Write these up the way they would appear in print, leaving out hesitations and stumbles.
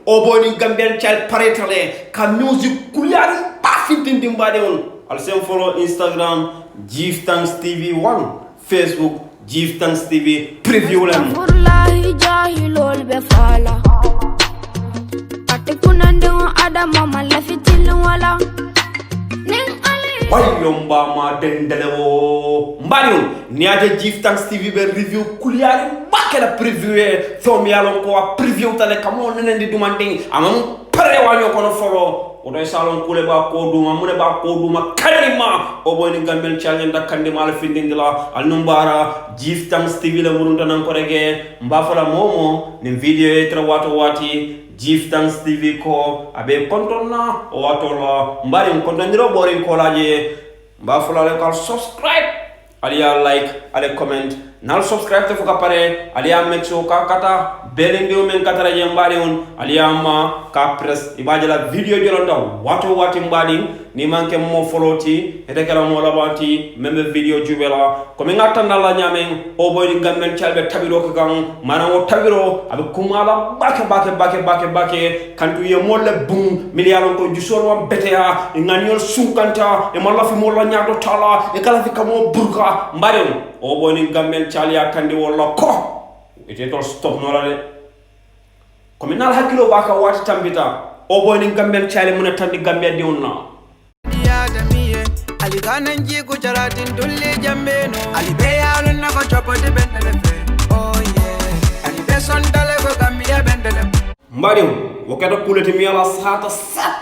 Oboy And Gambian child paretale ka music kuliari pafintin dimbade on. Also follow Instagram Give Thanks TV 1, Facebook Give Thanks TV preview lem. Wallahi jahilol be fala. Ate kunande ada mama la fitil wala. Ning ali. Wayomba ma dendelewo. Mbadion niaje Give Thanks TV be review kuliari bakela preview e thomi alon ko preview tale kamo nenendi dumanding amam pare wanyo kono follow. Odo salon kule ba ko duma mune ba ko duma kanima Oboy And Gambian challenge da kandima la findindila al numbara Give Thanks TV la murunta nan ko rege mbafala momo ni video e tra wati Give Thanks TV ko abe kontonna o watola mbari kontandiro bori ko laje mbafala le kal subscribe aliya like ale comment nal subscribe te fuka pare aliya make sure ka kata belendio men katara je mbali on aliya ma ka press ibajala video jolonda wati mbali ni manke mo follow ti etekala mo labati membe video jubela ko mi ngatanda la nyamen Oboy And Gambian chalbe tabiro ko gang manamo tabiro abe kumala bake kantu ye molle bum milialon ko jusol wam betea nganyol sunkanta e malla fi mo la nyaato tala e kala fi kamo burka mbari Oboy And Gambian chalia kandi wala ko ite to stop no la de ko minal hakilo baka wati tambita Oboy And Gambian chali muna tandi Gambia di onna ali kanan ji ku jaratin dulle jambe no ali be yalun na ko chopoti bendele fe oh yeah ali be son dale ko Gambia bendele mbari wakata kuleti mi ala sata sap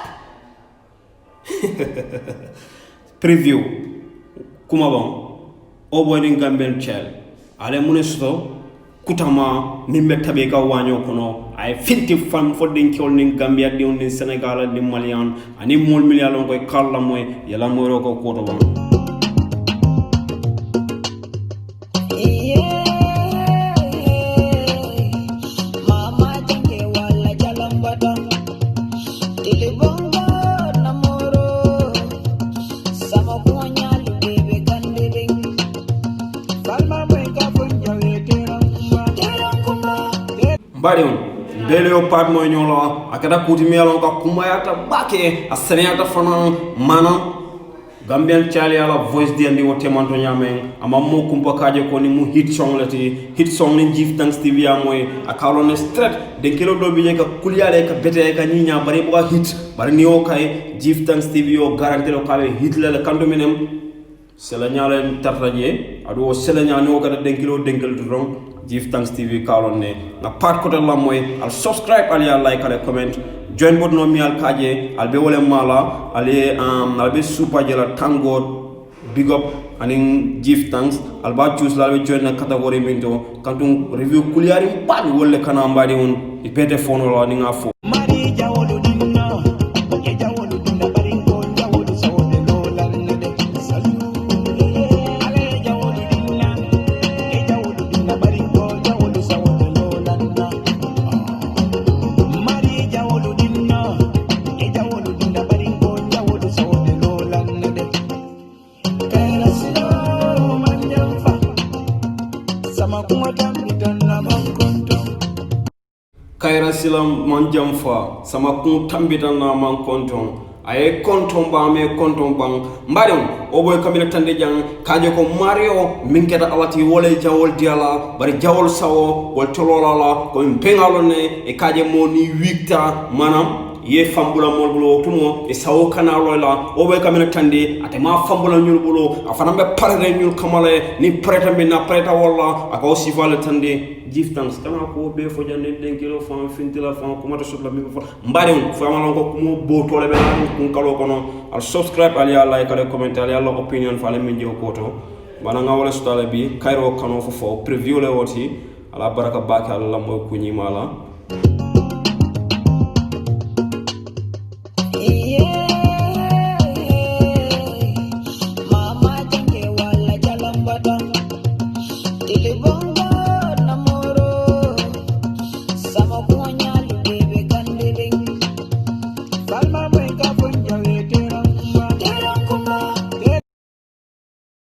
preview kuma bon Oboy And Gambian chal ale munesto kutama nimbe tabe ka wanyo kono ay finti fam fodin kiol nin Gambia di on Senegal di Malian ani mol milialon koy kala moy yala moro ko koto bon Barion Beleo part moy ñolo akata kuti mi yalon ka kumayata bake a seneyata fana mana Gambian chali ala voice di andi wote manto nyame ama mo kumpa kaje ko ni mu hit song ni Give Thanks TV amoy akalo ne straight de kilo do bi ka kuliale ka bete ka ni nya bari bo hit bari ni o kay Give Thanks TV o garantie lo kale hit la kanto minem sela nyale tartaje adu sela nyane o kada de kilo denkel dron Give Thanks TV kalon ne na part kote la moy al subscribe aliya like ale comment join bot no mi al kaje al be wole mala ale al be super jela tangod big up aning Give Thanks al ba choose la be join na category minto kantum review kuliari pan wolle kana mbadi on ipete fono la ninga fo mari jawolu dinna ke jawolu dinna bari ko jawolu sawde lolan de salu ale jawolu dinna ke jawolu dinna bari ko jawolu sawde lolan mari jawolu dinna ke jawolu dinna bari ko jawolu sawde lolan de kala silo man jamfa sama kuma tambitan na mankonto Kaira silam manjam fa sama kun tambitan na man konton ay konton ba me konton bang mbadon Oboy kamila tande jang kaje ko Mario minketa alati wole jawol diala bari jawol sawo wol tololala ko pengalone e kaje moni wikta manam ye fambula molbulo tumo e sawo kanalo la Oboy kamila tande ate ma fambula nyul bulo afana be parere nyul kamale ni preta be na preta wala aka aussi vale tande Give Thanks kana ko be fo jande den kilo fam fintila fam ko mata sutla mi fo mbari fo amalo ko mo bo tole be kun kalo kono al subscribe ali like ale comment ali Allah opinion fa le min je ko to bana nga wala sutale bi kairo kano fo preview le woti ala baraka baka Allah mo kunyi mala